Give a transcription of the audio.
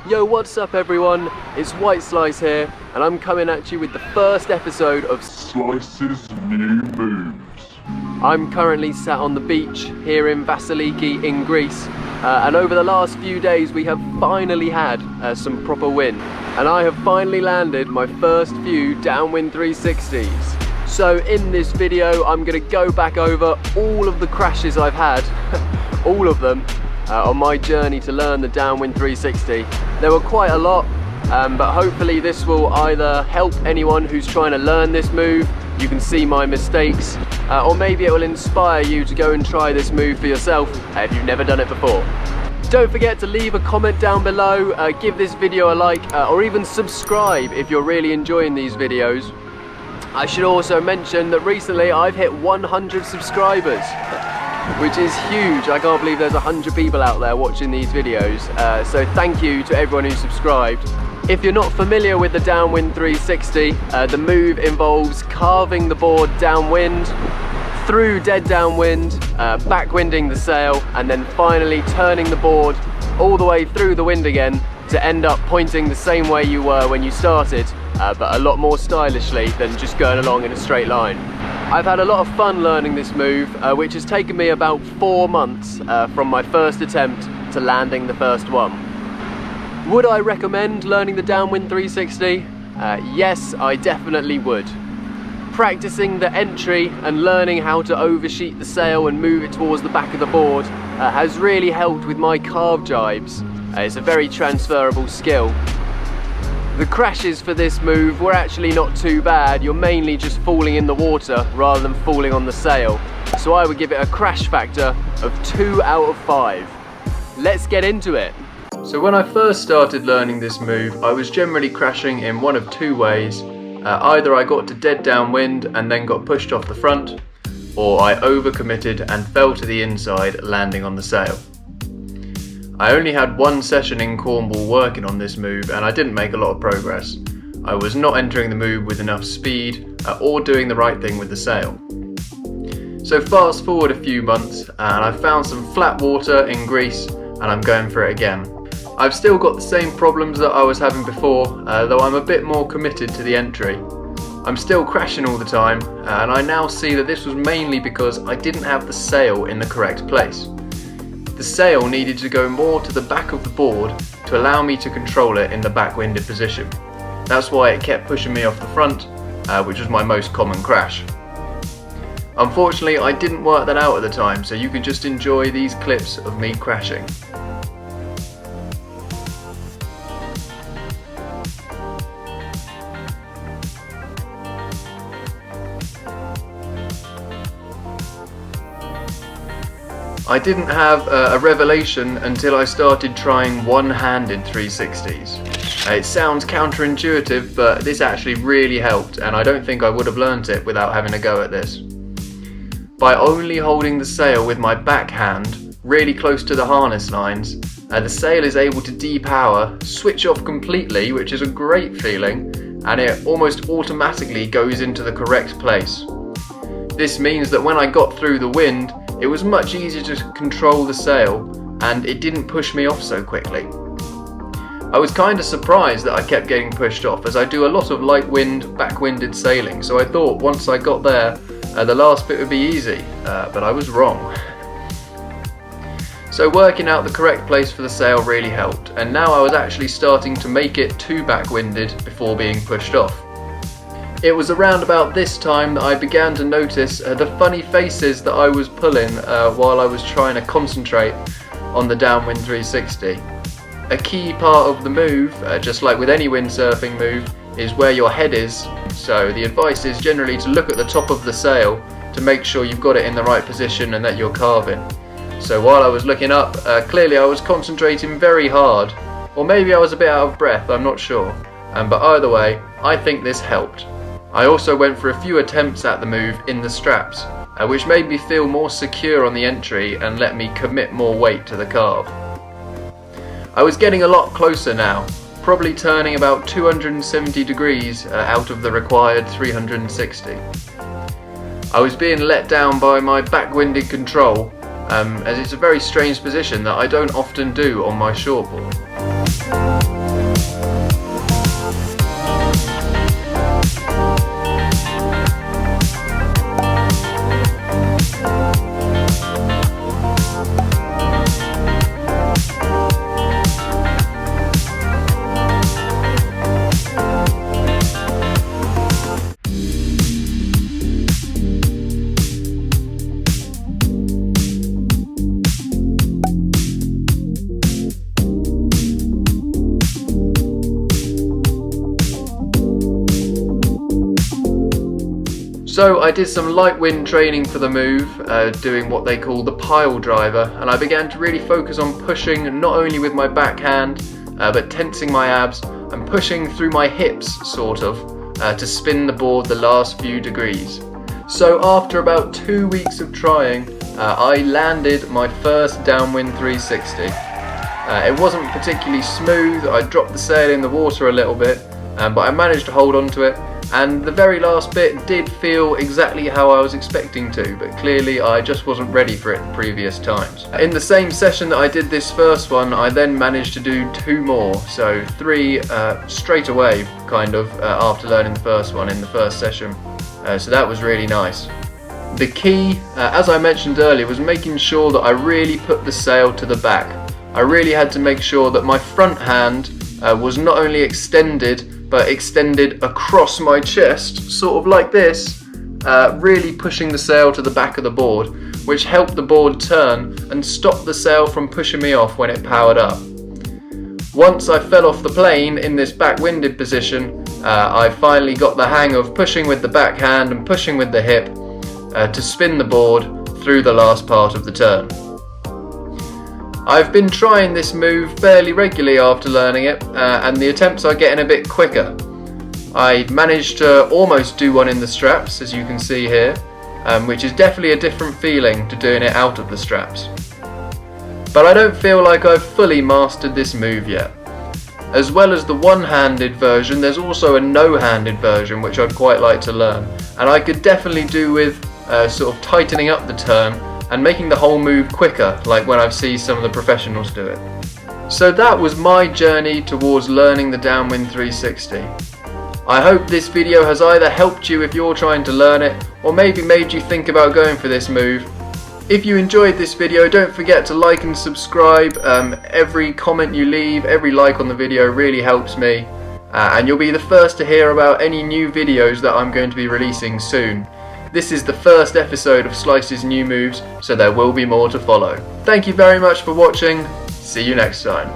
Yo, what's up everyone? It's White Slice here, and I'm coming at you with the first episode of Slice's New Moves. I'm currently sat on the beach here in Vassiliki in Greece, and over the last few days we have finally had some proper wind, and I have finally landed my first few downwind 360s. So in this video I'm going to go back over all of the crashes I've had, all of them, on my journey to learn the downwind 360. There were quite a lot, but hopefully this will either help anyone who's trying to learn this move, you can see my mistakes, or maybe it will inspire you to go and try this move for yourself if you've never done it before. Don't forget to leave a comment down below, give this video a like, or even subscribe if you're really enjoying these videos. I should also mention that recently I've hit 100 subscribers, which is huge. I can't believe there's 100 people out there watching these videos, so thank you to everyone who subscribed. If you're not familiar with the downwind 360, the move involves carving the board downwind, through dead downwind, backwinding the sail, and then finally turning the board all the way through the wind again to end up pointing the same way you were when you started, but a lot more stylishly than just going along in a straight line. I've had a lot of fun learning this move, which has taken me about 4 months from my first attempt to landing the first one. Would I recommend learning the downwind 360? Yes, I definitely would. Practicing the entry and learning how to oversheet the sail and move it towards the back of the board has really helped with my carve jibes. It's a very transferable skill. The crashes for this move were actually not too bad. You're mainly just falling in the water rather than falling on the sail. So I would give it a crash factor of 2 out of 5. Let's get into it. So when I first started learning this move, I was generally crashing in one of two ways. Either I got to dead downwind and then got pushed off the front, or I overcommitted and fell to the inside, landing on the sail. I only had one session in Cornwall working on this move, and I didn't make a lot of progress. I was not entering the move with enough speed or doing the right thing with the sail. So fast forward a few months and I found some flat water in Greece, and I'm going for it again. I've still got the same problems that I was having before, though I'm a bit more committed to the entry. I'm still crashing all the time, and I now see that this was mainly because I didn't have the sail in the correct place. The sail needed to go more to the back of the board to allow me to control it in the backwinded position. That's why it kept pushing me off the front, which was my most common crash. Unfortunately, I didn't work that out at the time, so you can just enjoy these clips of me crashing. I didn't have a revelation until I started trying one-handed 360s. It sounds counterintuitive, but this actually really helped, and I don't think I would have learnt it without having a go at this. By only holding the sail with my backhand really close to the harness lines, the sail is able to depower, switch off completely, which is a great feeling, and it almost automatically goes into the correct place. This means that when I got through the wind, it was much easier to control the sail, and it didn't push me off so quickly. I was kind of surprised that I kept getting pushed off, as I do a lot of light wind, backwinded sailing, so I thought once I got there, the last bit would be easy, but I was wrong. So working out the correct place for the sail really helped, and now I was actually starting to make it too backwinded before being pushed off. It was around about this time that I began to notice the funny faces that I was pulling while I was trying to concentrate on the downwind 360. A key part of the move, just like with any windsurfing move, is where your head is, so the advice is generally to look at the top of the sail to make sure you've got it in the right position and that you're carving. So while I was looking up, clearly I was concentrating very hard, or maybe I was a bit out of breath, I'm not sure, but either way, I think this helped. I also went for a few attempts at the move in the straps, which made me feel more secure on the entry and let me commit more weight to the carve. I was getting a lot closer now, probably turning about 270 degrees out of the required 360. I was being let down by my backwinded control, as it's a very strange position that I don't often do on my shortboard. So I did some light wind training for the move, doing what they call the pile driver, and I began to really focus on pushing not only with my backhand, but tensing my abs and pushing through my hips, sort of, to spin the board the last few degrees. So after about 2 weeks of trying, I landed my first downwind 360. It wasn't particularly smooth. I dropped the sail in the water a little bit, but I managed to hold on to it, and the very last bit did feel exactly how I was expecting to, but clearly I just wasn't ready for it previous times. In the same session that I did this first one, I then managed to do 2 more, so 3 straight away, kind of, after learning the first one in the first session. So that was really nice. The key, as I mentioned earlier, was making sure that I really put the sail to the back. I really had to make sure that my front hand was not only extended, but extended across my chest, sort of like this, really pushing the sail to the back of the board, which helped the board turn and stop the sail from pushing me off when it powered up. Once I fell off the plane in this back-winded position, I finally got the hang of pushing with the backhand and pushing with the hip to spin the board through the last part of the turn. I've been trying this move fairly regularly after learning it, and the attempts are getting a bit quicker. I managed to almost do one in the straps, as you can see here, which is definitely a different feeling to doing it out of the straps. But I don't feel like I've fully mastered this move yet. As well as the one-handed version, there's also a no-handed version which I'd quite like to learn, and I could definitely do with sort of tightening up the turn and making the whole move quicker, like when I've seen some of the professionals do it. So that was my journey towards learning the downwind 360. I hope this video has either helped you if you're trying to learn it, or maybe made you think about going for this move. If you enjoyed this video, don't forget to like and subscribe. Every comment you leave, every like on the video really helps me, and you'll be the first to hear about any new videos that I'm going to be releasing soon. This is the first episode of Slice's new moves, so there will be more to follow. Thank you very much for watching. See you next time.